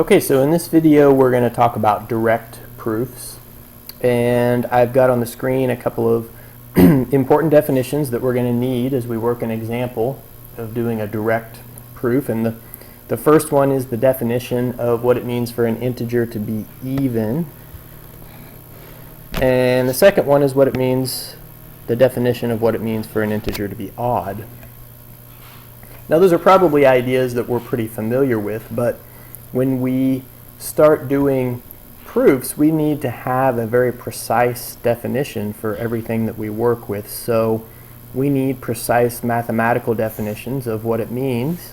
Okay, so in this video we're going to talk about direct proofs, and I've got on the screen a couple of important definitions that we're going to need as we work an example of doing a direct proof. And the first one is the definition of what it means for an integer to be even, and the second one is the definition of what it means for an integer to be odd. Now those are probably ideas that we're pretty familiar with, but when we start doing proofs, we need to have a very precise definition for everything that we work with. So we need precise mathematical definitions of what it means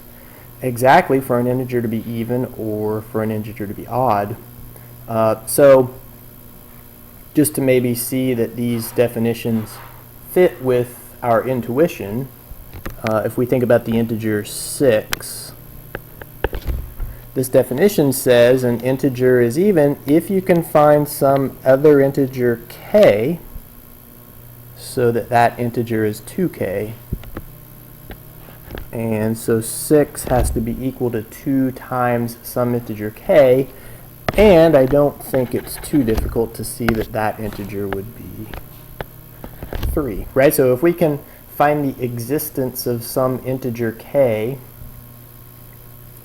exactly for an integer to be even or for an integer to be odd. So just to maybe see that these definitions fit with our intuition, if we think about the integer 6, this definition says an integer is even if you can find some other integer k so that that integer is 2k. And so 6 has to be equal to 2 times some integer k, and I don't think it's too difficult to see that that integer would be 3, right? So if we can find the existence of some integer k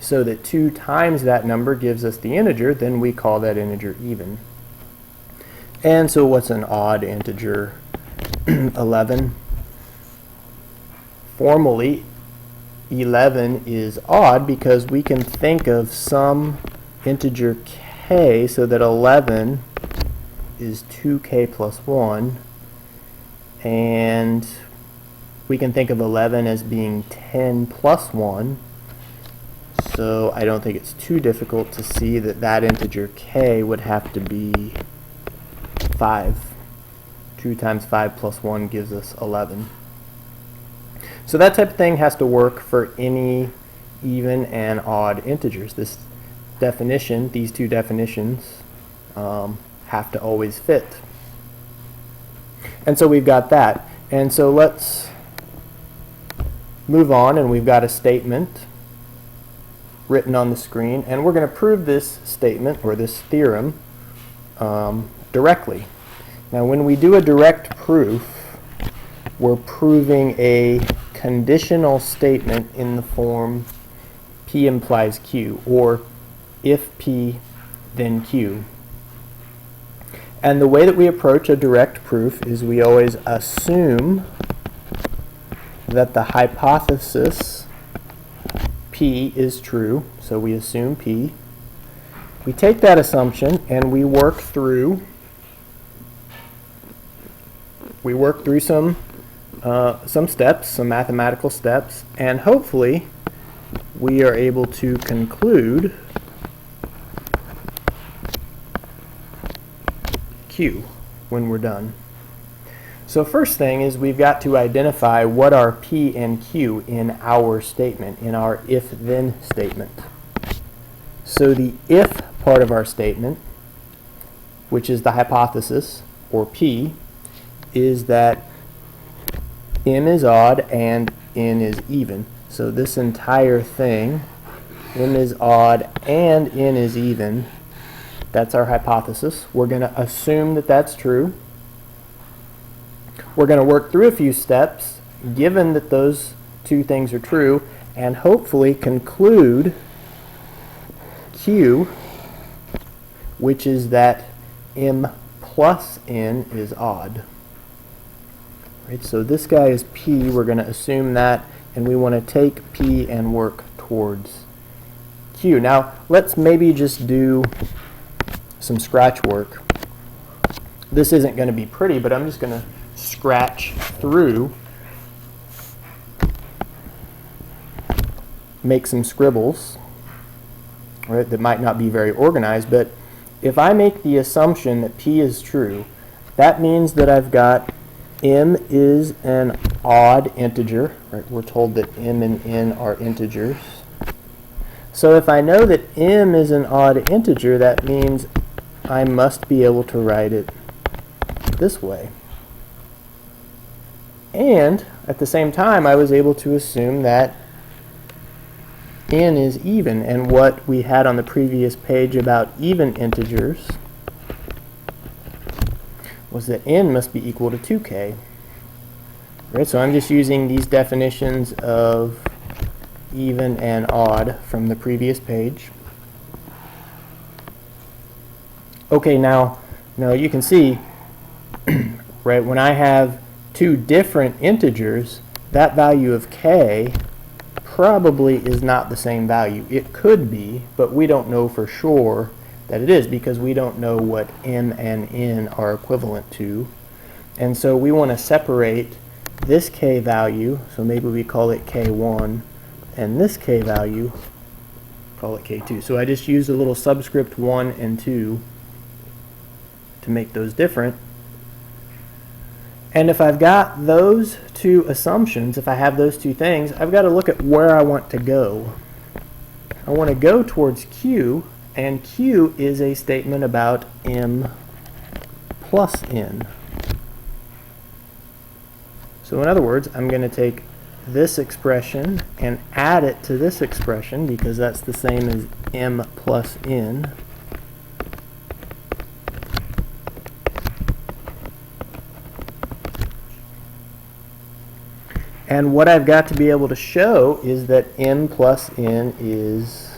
so that 2 times that number gives us the integer, then we call that integer even. And so what's an odd integer? 11. Formally, 11 is odd because we can think of some integer k so that 11 is 2k plus 1, and we can think of 11 as being 10 plus 1. So I don't think it's too difficult to see that that integer k would have to be 5. 2 times 5 plus 1 gives us 11. So that type of thing has to work for any even and odd integers. This definition, these two definitions, have to always fit. And so we've got that. And so let's move on, and we've got a statement written on the screen, and we're going to prove this statement or this theorem directly. Now when we do a direct proof, we're proving a conditional statement in the form P implies Q, or if P then Q. And the way that we approach a direct proof is we always assume that the hypothesis P is true, so we assume P. We take that assumption and we work through some steps, some mathematical steps, and hopefully we are able to conclude Q when we're done. So first thing is we've got to identify what are P and Q in our statement, in our if-then statement. So the if part of our statement, which is the hypothesis, or P, is that M is odd and N is even. So this entire thing, M is odd and N is even, that's our hypothesis. We're going to assume that that's true. We're going to work through a few steps, given that those two things are true, and hopefully conclude Q, which is that M plus N is odd. Right, so this guy is P, we're going to assume that, and we want to take P and work towards Q. Now, let's maybe just do some scratch work. This isn't going to be pretty, but I'm just going to scratch through, make some scribbles, right, that might not be very organized, but if I make the assumption that P is true, that means that I've got M is an odd integer, right? We're told that M and N are integers. So if I know that M is an odd integer, that means I must be able to write it this way. And at the same time, I was able to assume that n is even, and what we had on the previous page about even integers was that n must be equal to 2k. Right, so I'm just using these definitions of even and odd from the previous page. Okay, now you can see, right, when I have two different integers, that value of k probably is not the same value. It could be, but we don't know for sure that it is because we don't know what m and n are equivalent to. And so we want to separate this k value, so maybe we call it k1, and this k value, call it k2. So I just used a little subscript 1 and 2 to make those different. And if I've got those two assumptions, if I have those two things, I've got to look at where I want to go. I want to go towards q, and q is a statement about m plus n. So in other words, I'm going to take this expression and add it to this expression because that's the same as m plus n. And what I've got to be able to show is that m plus n is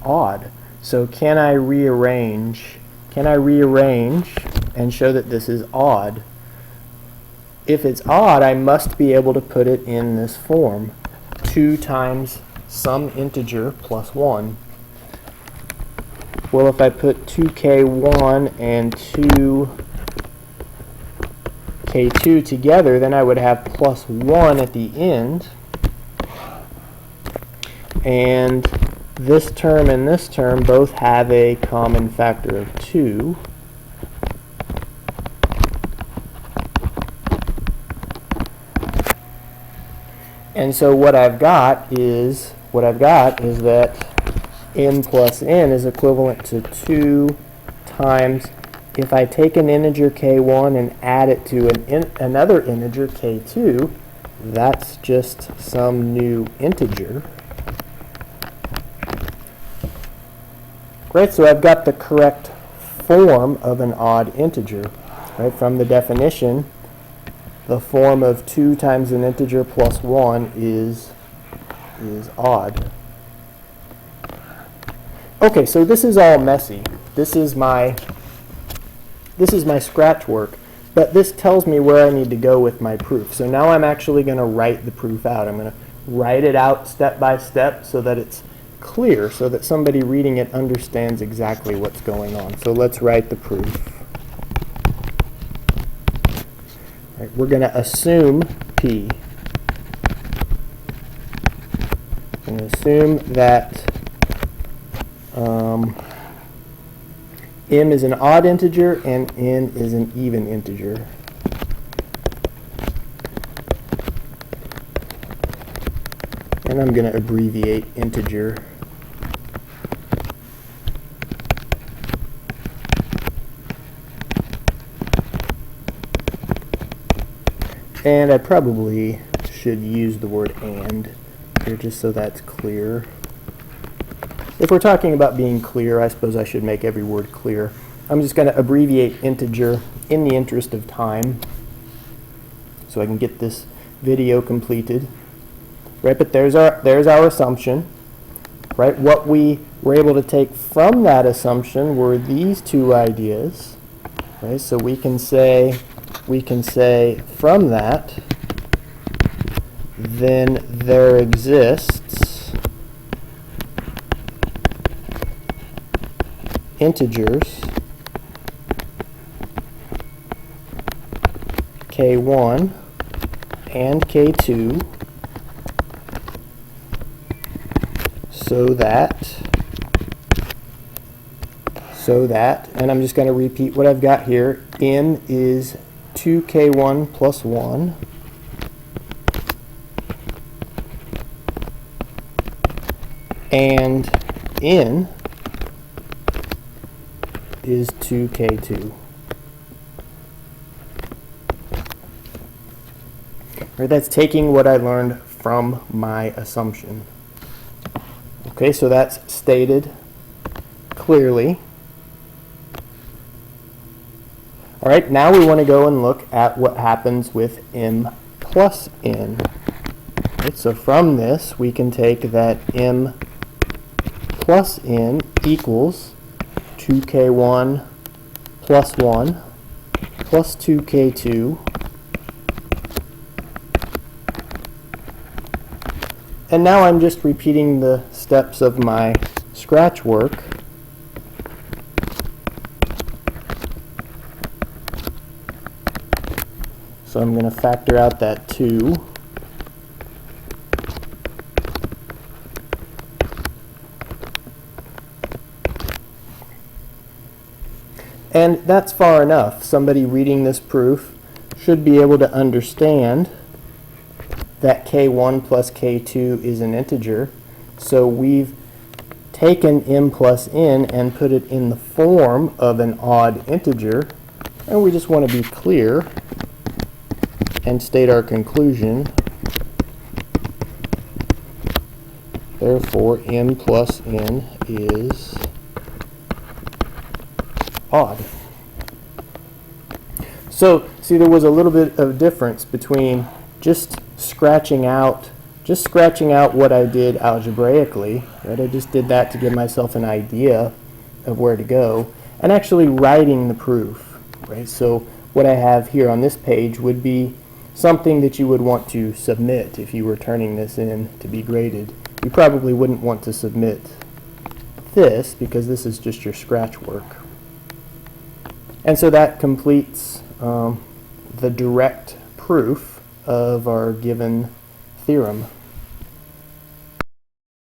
odd. So can I rearrange and show that this is odd? If it's odd, I must be able to put it in this form, 2 times some integer plus 1. Well, if I put 2k1 and 2k2 together, then I would have plus 1 at the end. And this term and this term both have a common factor of 2. And so what I've got is that m plus n is equivalent to 2 times, if I take an integer k1 and add it to another integer k2, that's just some new integer. Right, so I've got the correct form of an odd integer. Right, from the definition, the form of 2 times an integer plus 1 is odd. Okay, so this is all messy. This is my scratch work, but this tells me where I need to go with my proof. So now I'm actually going to write the proof out. I'm going to write it out step by step so that it's clear, so that somebody reading it understands exactly what's going on. So let's write the proof. Right, we're going to assume P. I'm going to assume that m is an odd integer and n is an even integer. And I'm going to abbreviate integer. And I probably should use the word and here just so that's clear. If we're talking about being clear, I suppose I should make every word clear. I'm just going to abbreviate integer in the interest of time so I can get this video completed. Right, but there's our assumption. Right, what we were able to take from that assumption were these two ideas. Right, so we can say from that, then there exists integers k1 and k2 so that, and I'm just going to repeat what I've got here, m is 2k1 plus 1, and n is 2k2. Right, that's taking what I learned from my assumption. Okay, so that's stated clearly. All right, now we want to go and look at what happens with m plus n. Right, so from this, we can take that m plus n equals 2k1 plus 1 plus 2k2 and now I'm just repeating the steps of my scratch work. So I'm going to factor out that 2. And that's far enough. Somebody reading this proof should be able to understand that k1 plus k2 is an integer. So we've taken m plus n and put it in the form of an odd integer. And we just want to be clear and state our conclusion. Therefore, m plus n is odd. So, see, there was a little bit of difference between just scratching out what I did algebraically, right? I just did that to give myself an idea of where to go, and actually writing the proof, right? So what I have here on this page would be something that you would want to submit if you were turning this in to be graded. You probably wouldn't want to submit this because this is just your scratch work. And so that completes the direct proof of our given theorem.